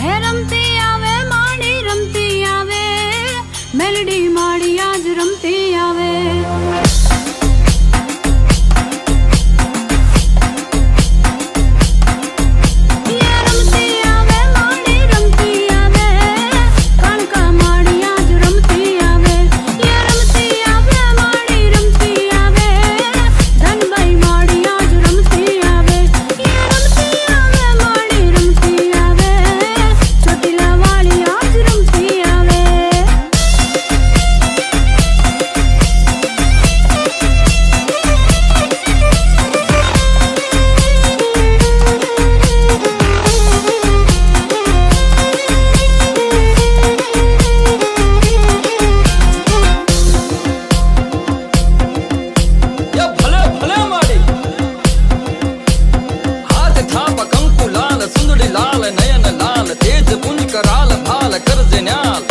હે રમતી આવે માડી રમતી આવે મેલડી માડી આજ રમતી આવે लाल नयन लाल तेज पुंज कराल भाल कर न्याल